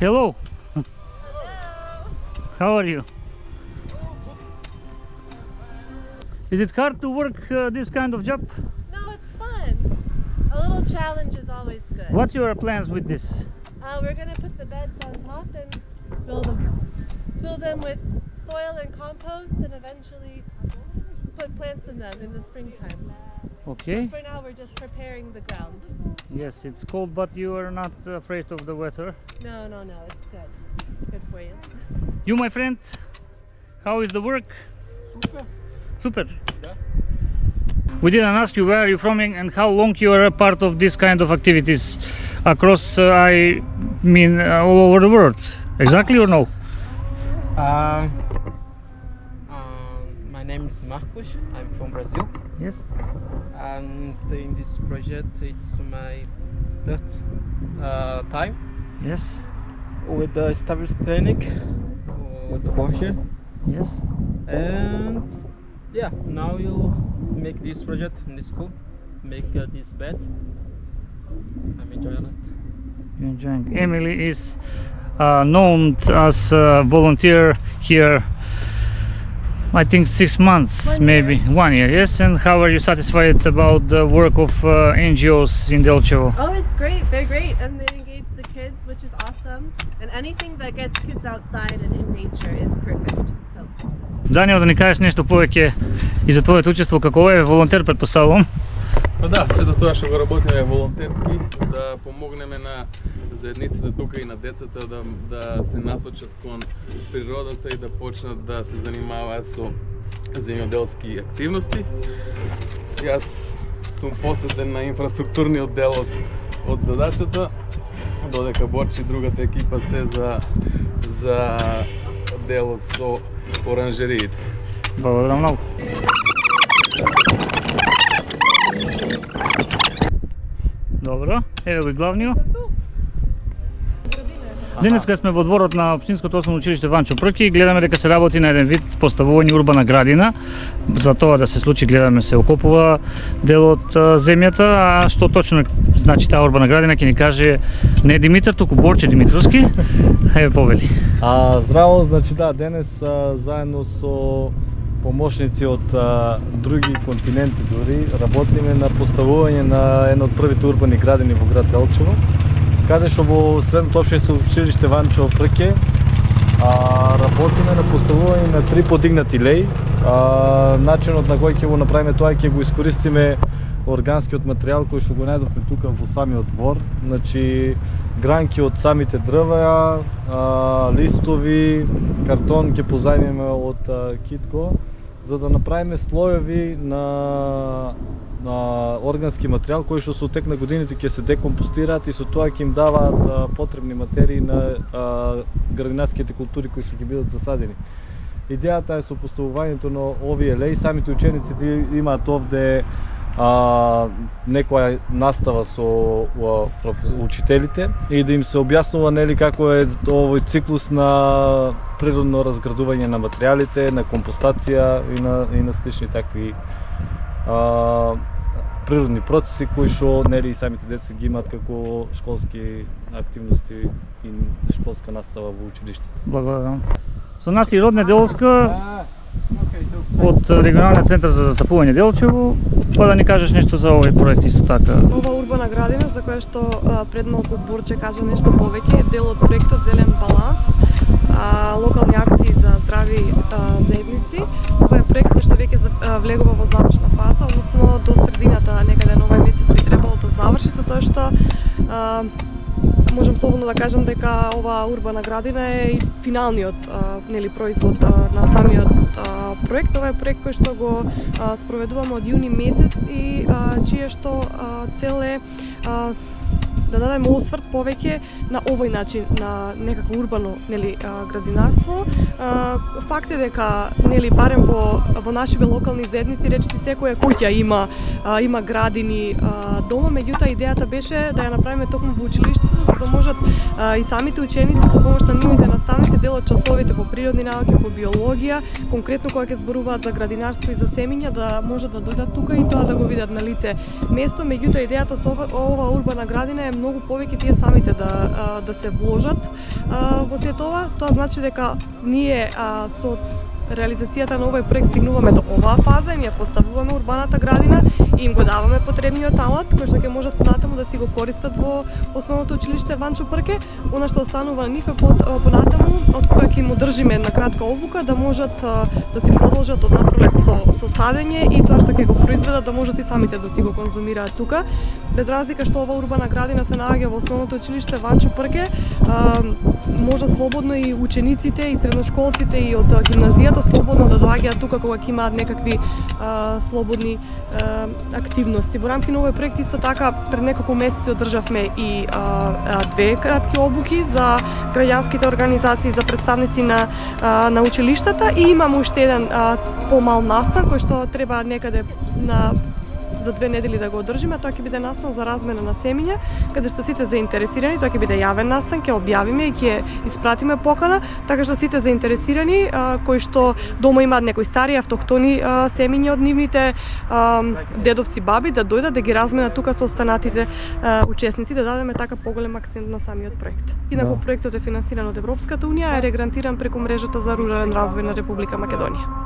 Hello. How are you? Is it hard to work this kind of job? No, it's fun. A little challenge is always good. What's your plans with this? We're gonna put the beds on top and fill them with soil and compost, and eventually put plants in them in the springtime. Okay. For now, we're just preparing the ground. Yes, it's cold, but you are not afraid of the weather. No, it's good. Good for you. You, my friend, how is the work? Super. Yeah. We didn't ask you where you're from and how long you are a part of this kind of activities across, all over the world. Exactly or no? My name is Marcos. I'm from Brazil. Yes. I'm staying this project. It's my third time Yes. with the established clinic with the Porsche. Yes. And yeah, now you make this project in the school, make this bed. I'm enjoying it. You're enjoying. Emily is known as a volunteer here, I think 6 months, 1 year. maybe 1 year. Yes. And how are you satisfied about the work of NGOs in Delchevo? Oh, it's great. They're great, and they engage the kids, which is awesome. And anything that gets kids outside and in nature is perfect. So. Даниел, да ни кажеш нешто повеќе и за твоето учество како е волонтер, предпоставувам. Па да, сето тоа што го работиме волонтерски, да помогнеме на заедницата тука и на децата да се насочат кон природата и да почнат да се занимаваат со земјоделски активности. Јас сум посветен на инфраструктурниот дел од задачата, додека Борче и другата екипа се за делот со оранжериите. Благодарам многу. Добро, еве го и главниот. Денеска сме во дворот на Општинското основно училиште Ванчо Прки и гледаме дека се работи на еден вид поставување урбана градина. За тоа да се случи, гледаме се окопува дел од земјата, а што точно значи таа урбана градина ќе ни каже не Димитар, туку Борче Димитровски. Еве повели. Здраво, значи да, денес заедно со помошници од други континенти дури работиме на поставување на една од првите урбани градини во град Делчево, каде што во средното општинско училиште Ванчо Прке работиме на поставување на 3 подигнати леи. Начинот на кој ќе го направиме тоа ќе го искористиме органскиот материјал кој што го најдовме тука во самиот двор, значи гранки од самите дрва, листови, картон ќе позајмиме од Китко, за да направиме слоеви на органски материјал кои што со тек на годините ќе се декомпостираат и со тоа ќе им даваат потребни материи на градинарските култури кои што ќе бидат засадени. Идејата е со поставувањето на овие леи, самите ученици имаат овде некоја настава со учителите и да им се објаснува нели како е овој циклус на природно разградување на материјалите, на компостација и на слични такви природни процеси кои што нели и самите деца ги имаат како школски активности и школска настава во училиштето. Благодарам. Со нас и Родне Делска од регионалниот центар за застапување Делчево, па да ни кажеш нешто за овој проект исто така. Ова урбана градина за која што пред малку Борче кажа нешто повеќе е дел од проектот Зелен баланс, локални акции за здрави заедници. Ова е проект што веќе влегува во завршна фаза, односно до средината некаде на овој месец би требало да заврши, со тоа што можам слободно да кажам дека ова урбана градина е и финалниот производ на самиот проект. Ова е проект кој што го спроведуваме од јуни месец и чија што цел е да дадеме осврт повеќе на овој начин на некакво урбано градинарство. Факт е дека барем во нашите локални заедници речиси секоја куќа има градини дома, меѓутоа идејата беше да ја направиме токму во училиштето за да можат и самите ученици со помош на нивните наставници дел од часовите по природни науки, по биологија, конкретно кога ќе зборуваат за градинарство и за семиња, да можат да дојдат тука и тоа да го видат на лице место. Меѓутоа идејата со ова урбана градина е многу повеќе тие самите да се вложат во сето ова. Тоа значи дека ние со реализацијата на овој проект стигнуваме до оваа фаза и ние поставуваме урбаната градина и им го даваме потребниот алат кој што ќе можат понатаму да си го користат во основното училиште Ванчо Прке. Она што останува на нив е понатаму, од кога ќе им одржиме една кратка обука, да можат да си продолжат од напролет со садење и тоа што ќе го произведат да можат и самите да си го конзумираат тука. Без разлика што ова урбана градина се наоѓа во основното училиште Ванчо Прке, може слободно и учениците и средношколците и од гимназијата слободно да доаѓаат тука кога ќе имаат некакви слободни активности. Во рамки на овој проект исто така пред неколку месеци одржавме и две кратки обуки за граѓанските организации, за представници на училиштата и имаме уште еден помал настан кој што треба некаде за 2 недели да го одржиме. Тоа ќе биде настан за размена на семиња, каде што сите заинтересирани, тоа ќе биде јавен настан, ќе објавиме и ќе испратиме покана, така што сите заинтересирани кои што дома имаат некои стари автохтони семиња од нивните дедовци, баби, да дојдат да ги разменат тука со останатите учесници, да дадеме така поголем акцент на самиот проект. Инаку проектот е финансиран од Европската унија, е регрантиран преку мрежата за рурален развој на Република Македонија.